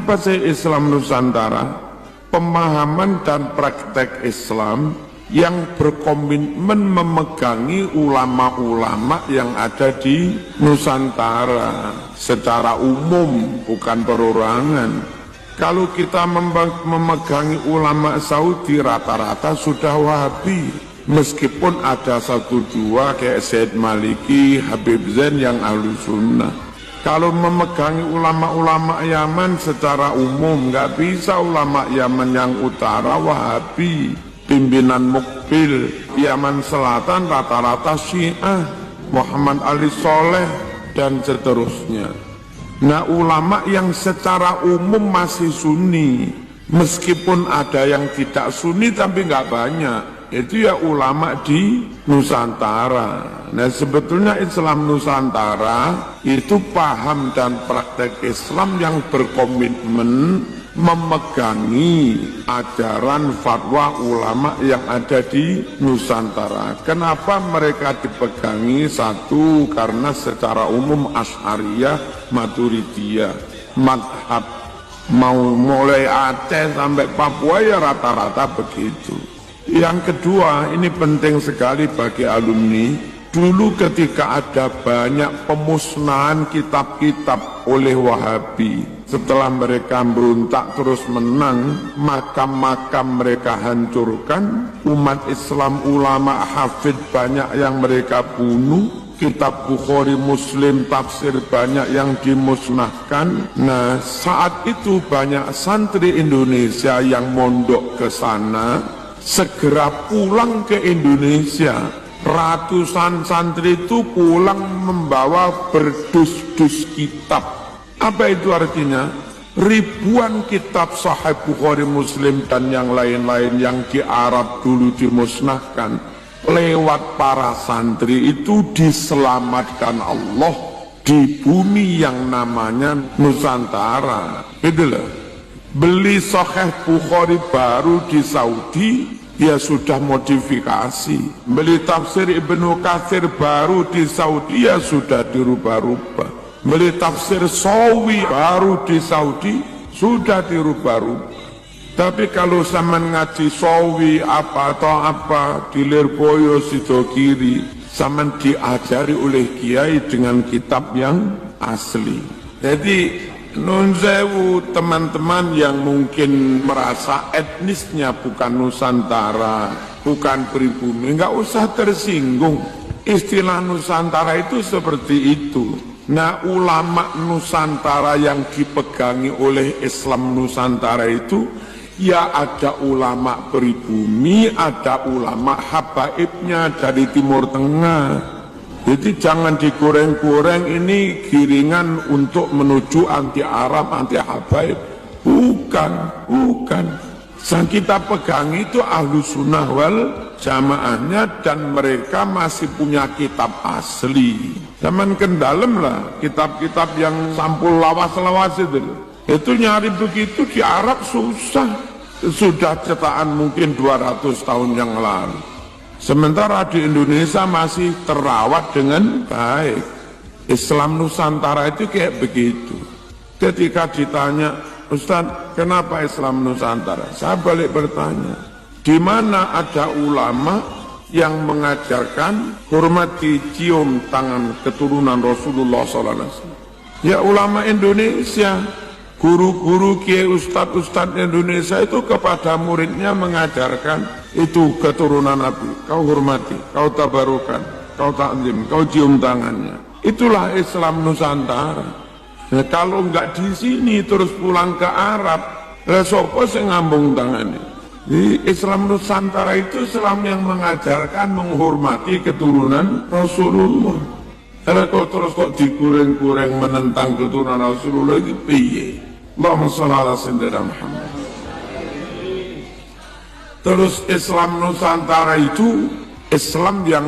Apa sih Islam Nusantara? Pemahaman dan praktek Islam yang berkomitmen memegangi ulama-ulama yang ada di Nusantara secara umum, bukan perorangan. Kalau kita memegangi ulama Saudi, rata-rata sudah Wahabi, meskipun ada satu dua kayak Said Maliki, Habib Zain yang Ahlus Sunnah. Kalau memegangi ulama-ulama Yaman secara umum, nggak bisa ulama Yaman yang utara Wahabi, pimpinan Mukbil. Yaman Selatan rata-rata Syiah, Muhammad Ali Soleh, dan seterusnya. Nah, ulama yang secara umum masih Sunni, meskipun ada yang tidak Sunni tapi nggak banyak, itu ya ulama di Nusantara. Nah, sebetulnya Islam Nusantara itu paham dan praktek Islam yang berkomitmen memegangi ajaran fatwa ulama yang ada di Nusantara. Kenapa mereka dipegangi? Satu, karena secara umum Asy'ariyah, Maturidiyah, madhab mau mulai Aceh sampai Papua ya rata-rata begitu. Yang kedua, ini penting sekali bagi alumni. Dulu ketika ada banyak pemusnahan kitab-kitab oleh Wahabi, setelah mereka berontak terus menang, makam-makam mereka hancurkan, umat Islam, ulama, hafid banyak yang mereka bunuh, kitab Bukhari, Muslim, tafsir banyak yang dimusnahkan. Nah, saat itu banyak santri Indonesia yang mondok ke sana, segera pulang ke Indonesia. Ratusan santri itu pulang membawa berdus-dus kitab. Apa itu artinya? Ribuan kitab Sahih Bukhari, Muslim, dan yang lain-lain yang di Arab dulu dimusnahkan, lewat para santri itu diselamatkan Allah di bumi yang namanya Nusantara. Itulah. Beli Sahih Bukhari baru di Saudi, dia sudah modifikasi. Beli tafsir Ibnu Katsir baru di Saudi, ya sudah dirubah-rubah. Beli tafsir Sawi baru di Saudi, sudah dirubah-rubah. Tapi kalau zaman ngaji Sawi apa atau apa di Lirboyo, Sidogiri, zaman diajari oleh kiai dengan kitab yang asli. Jadi nun sewu, teman-teman yang mungkin merasa etnisnya bukan Nusantara, bukan pribumi, nggak usah tersinggung. Istilah Nusantara itu seperti itu. Nah, ulama Nusantara yang dipegangi oleh Islam Nusantara itu, ya ada ulama pribumi, ada ulama habaibnya dari Timur Tengah. Jadi jangan digoreng-goreng ini giringan untuk menuju anti Arab, anti Habaib. Bukan. Yang kita pegang itu Ahlus Sunnah wal Jamaahnya, dan mereka masih punya kitab asli. Zaman kendalem lah, kitab-kitab yang sampul lawas-lawas itu nyari begitu di Arab susah. Sudah cetakan mungkin 200 tahun yang lalu. Sementara di Indonesia masih terawat dengan baik. Islam Nusantara itu kayak begitu. Ketika ditanya, Ustaz, kenapa Islam Nusantara? Saya balik bertanya, di mana ada ulama yang mengajarkan hormati cium tangan keturunan Rasulullah SAW? Ya ulama Indonesia, guru-guru kiai ustadz Indonesia itu kepada muridnya mengajarkan itu keturunan Nabi, kau hormati, kau tabarukan, kau takzim, kau cium tangannya. Itulah Islam Nusantara. Nah, kalau enggak di sini terus pulang ke Arab, lah sopo sing ngambung tangannya. Di Islam Nusantara itu Islam yang mengajarkan menghormati keturunan Rasulullah. Karena kau terus kok digoreng-goreng menentang keturunan Rasulullah itu piye? Allahumma shalli ala sayyidina Muhammad. Terus Islam Nusantara itu Islam yang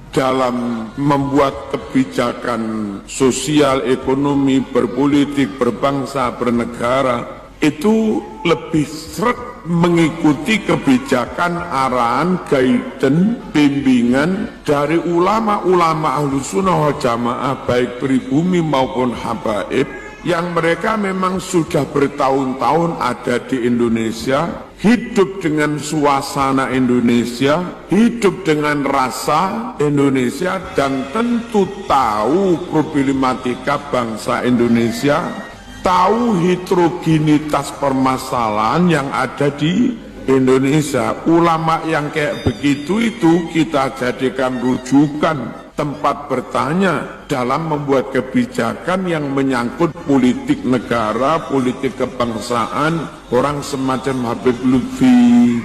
dalam membuat kebijakan sosial, ekonomi, berpolitik, berbangsa, bernegara itu lebih seret mengikuti kebijakan, arahan, guidance, bimbingan dari ulama-ulama Ahlus Sunnah wal Jamaah baik pribumi maupun habaib yang mereka memang sudah bertahun-tahun ada di Indonesia, hidup dengan suasana Indonesia, hidup dengan rasa Indonesia, dan tentu tahu problematika bangsa Indonesia, tahu heterogenitas permasalahan yang ada di Indonesia. Ulama yang kayak begitu itu kita jadikan rujukan, tempat bertanya dalam membuat kebijakan yang menyangkut politik negara, politik kebangsaan. Orang semacam Habib Lutfi,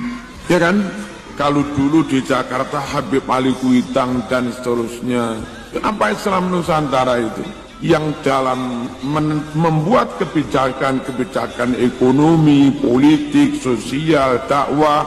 ya kan? Kalau dulu di Jakarta Habib Ali Kuitang dan seterusnya. Apa Islam Nusantara itu? Yang dalam membuat kebijakan-kebijakan ekonomi, politik, sosial, dakwah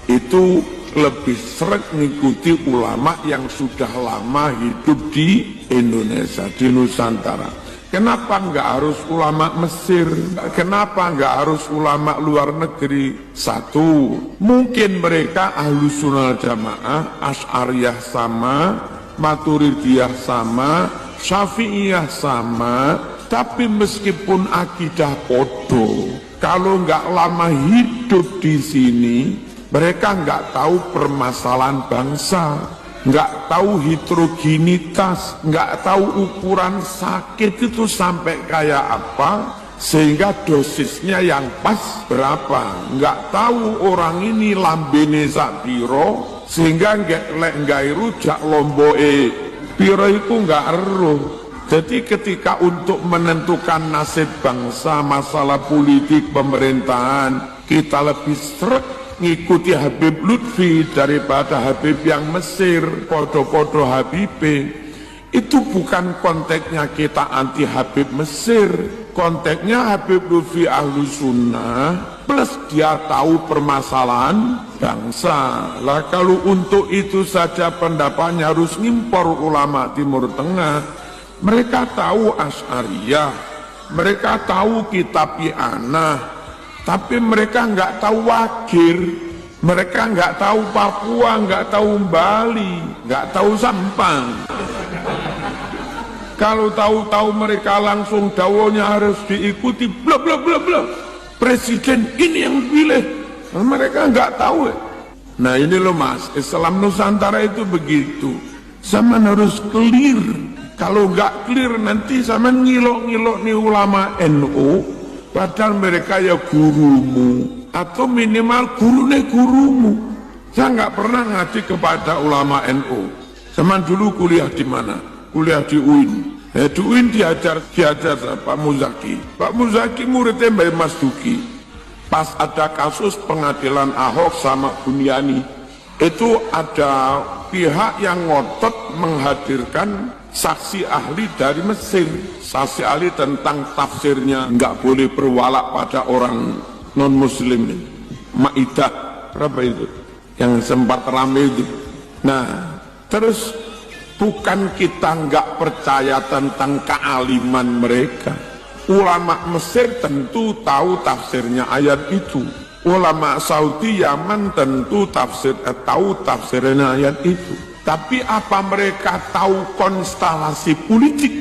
itu lebih sering mengikuti ulama yang sudah lama hidup di Indonesia, di Nusantara. Kenapa enggak harus ulama Mesir? Kenapa enggak harus ulama luar negeri? Satu, mungkin mereka Ahlus Sunnah Jamaah, Asy'ariyah sama, Maturidiyah sama, Syafi'iyah sama, tapi meskipun akidah podo, kalau enggak lama hidup di sini, mereka nggak tahu permasalahan bangsa, nggak tahu heterogenitas, nggak tahu ukuran sakit itu sampai kayak apa, sehingga dosisnya yang pas berapa. Nggak tahu orang ini lambene sak piro, sehingga nggak rujak lomboe piro itu nggak eruh. Jadi ketika untuk menentukan nasib bangsa, masalah politik pemerintahan, kita lebih seret ngikuti Habib Lutfi daripada Habib yang Mesir, podo-podo Habibe. Itu bukan konteksnya kita anti Habib Mesir, konteksnya Habib Lutfi Ahlu Sunnah, plus dia tahu permasalahan bangsa. Lah kalau untuk itu saja pendapatnya harus ngimpor ulama Timur Tengah, mereka tahu Asy'ariyah, mereka tahu kitab I'anah, tapi mereka nggak tahu Wagir, mereka nggak tahu Papua, nggak tahu Bali, nggak tahu Sampang. Kalau tahu-tahu mereka langsung dawonya harus diikuti, bla bla bla bla. Presiden ini yang pilih, mereka nggak tahu. Nah ini loh mas, Islam Nusantara itu begitu. Zaman harus clear. Kalau nggak clear nanti zaman ngilok-ngilok nih ulama NU. Padahal mereka ya gurumu, atau minimal gurumu. Saya nggak pernah ngaji kepada ulama NU. Zaman dulu kuliah di mana? Kuliah di UIN. Di UIN diajar Pak Muzaki. Pak Muzaki muridnya Mbak Mas Duki. Pas ada kasus pengadilan Ahok sama Buniani, itu ada pihak yang ngotot menghadirkan saksi ahli dari Mesir, saksi ahli tentang tafsirnya nggak boleh berwalak pada orang non muslim. Maidah berapa itu yang sempat rame itu. Nah terus bukan kita nggak percaya tentang kealiman mereka, ulama Mesir tentu tahu tafsirnya ayat itu, ulama Saudi Yaman tentu tahu tafsirnya ayat itu. Tapi apa mereka tahu konstelasi politik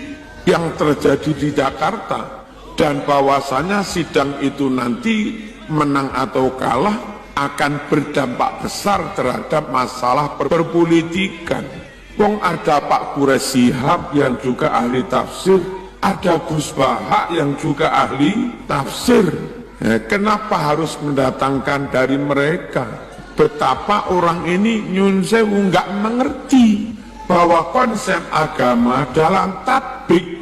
yang terjadi di Jakarta, dan bahwasanya sidang itu nanti menang atau kalah akan berdampak besar terhadap masalah perpolitikan. Wong ada Pak Quraish Shihab yang juga ahli tafsir, ada Gus Bahak yang juga ahli tafsir. Kenapa harus mendatangkan dari mereka? Betapa orang ini nyun sewu nggak mengerti bahwa konsep agama dalam tatbik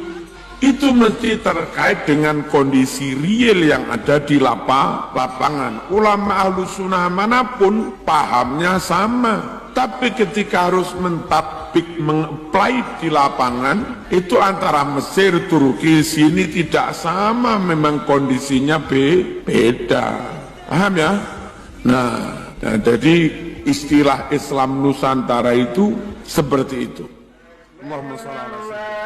itu mesti terkait dengan kondisi real yang ada di lapangan. Ulama Ahlus Sunnah manapun pahamnya sama, tapi ketika harus mentatbik, mengapply di lapangan, itu antara Mesir, Turki, sini tidak sama, memang kondisinya beda. Paham ya? Nah, jadi istilah Islam Nusantara itu seperti itu. Allahumma shalli ala sayyidina